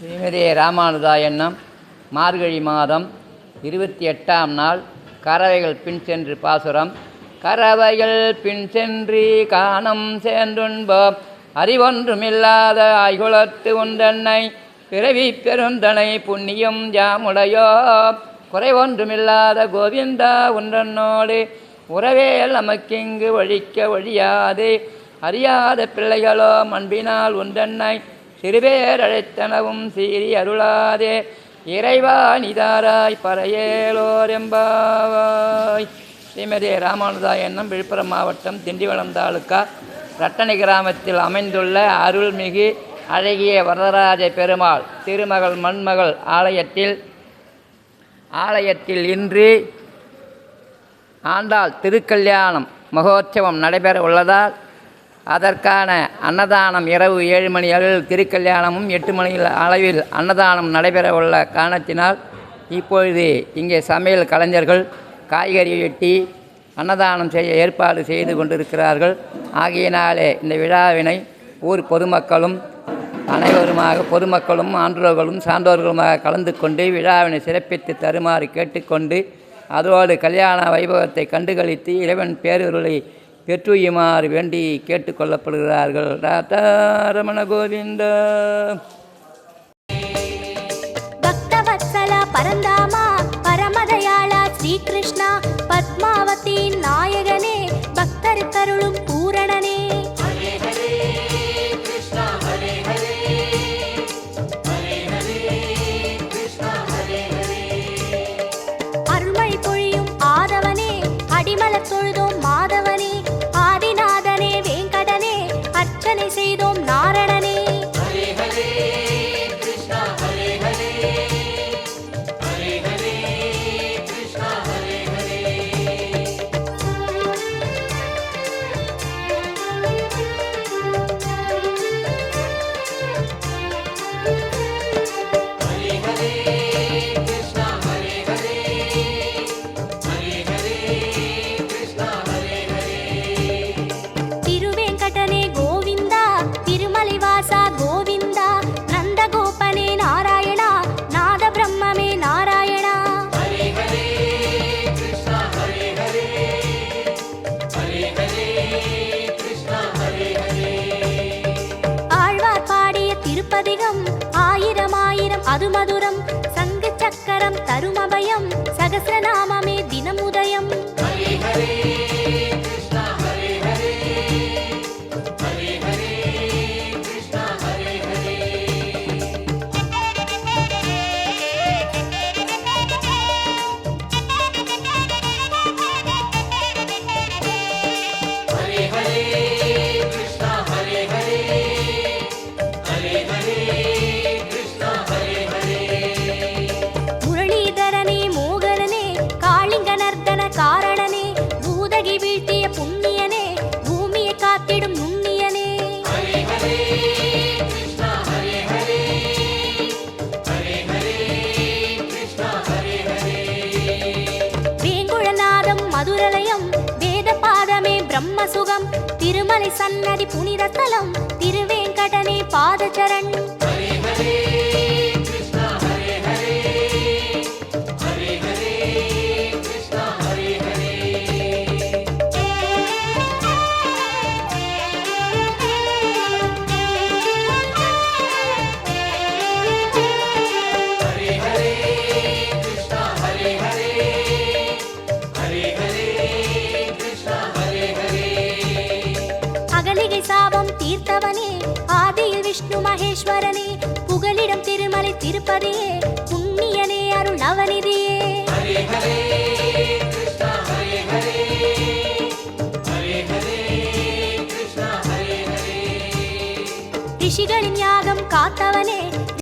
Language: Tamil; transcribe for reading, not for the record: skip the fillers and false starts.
ஸ்ரீமதி ராமானுஜா என்னும் மார்கழி மாதம் 28ஆம் நாள் கறவைகள் பின் சென்று பாசுரம். கறவைகள் பின் சென்று காணம் சேர்ந்துண்போம் அறிவொன்றுமில்லாத ஆய்குலத்து உண்டென்னை பிறவி பெருந்தனை புண்ணியம் ஜாமுடையோ குறைவொன்றுமில்லாத கோவிந்தா உண்டனோடு உறவேல் நமக்கிங்கு ஒழிக்க ஒழியாது அறியாத பிள்ளைகளோ அன்பினால் உண்டென்னை சிறுபேர் அழைத்தனவும் சீறி அருளாதே இறைவா நிதாராய் பறையேலோர் எம்பாவாய். ஸ்ரீமதி ராமானுஜா என்னும் விழுப்புரம் மாவட்டம் திண்டிவனம் தாலுக்கா ரட்டனை கிராமத்தில் அமைந்துள்ள அருள்மிகு அழகிய வரதராஜ பெருமாள் திருமகள் மண்மகள் ஆலயத்தில் இன்று ஆண்டாள் திருக்கல்யாணம் மகோற்சவம் நடைபெற உள்ளதால் அதற்கான அன்னதானம் இரவு 7 மணி அளவில் திருக்கல்யாணமும் 8 மணி அளவில் அன்னதானம் நடைபெற உள்ள காரணத்தினால் இப்பொழுது இங்கே சமையல் கலைஞர்கள் காய்கறி வெட்டி அன்னதானம் செய்ய ஏற்பாடு செய்து கொண்டிருக்கிறார்கள். ஆகையினாலே இந்த விழாவினை ஊர் பொதுமக்களும் ஆன்றோர்களும் சான்றோர்களுமாக கலந்து கொண்டு விழாவினை சிறப்பித்து தருமாறு கேட்டுக்கொண்டு அதோடு கல்யாண வைபவத்தை கண்டுகளித்து இறைவன் பேரருளை பெற்றுயுமாறு வேண்டி கேட்டுக்கொள்ளப்படுகிறார்கள். ராதா ரமண கோவிந்த. பக்தவத்சல பரந்தாமா பரமதயாளா ஸ்ரீகிருஷ்ணா பத்மாவதி நாயகனே பக்தர் கருளும் பூரணனே. அருள்மழை பொழியும் ஆதவனே அடிமலர் தொழுதோம் மாதவனே ஆதிநாதனே வேங்கடனே அர்ச்சனை செய்தோம் நாரணனே. திருப்பதிகம் ஆயிரம் ஆயிரம் அதுமதுரம் சங்கு சக்கரம் தருமபயம் சகஸ்ரநாமமே தினமுதயம். முரளிதரனே மோகனனே காளிங்கநர்தன காரணனே பூதகி வீழ்த்திய புண்ணியனே பூமியை காத்திடும் நுண்ணியனே. வேங்குழநாதம் மதுரலயம் வேதபாதமே பிரம்மசுகம் திருமலை சன்னதி புனிதத்தலம் திருவேங்கடனே பாதச்சரண். அகலிகை சாபம் தீர்த்தவனே ஆதியில் விஷ்ணு மகேஸ்வரனே புகலிடம் திருமலை திருப்பதியே புண்ணியனே அருள் நவநிதியே. ரிஷிகளின் யாகம் காத்தவனே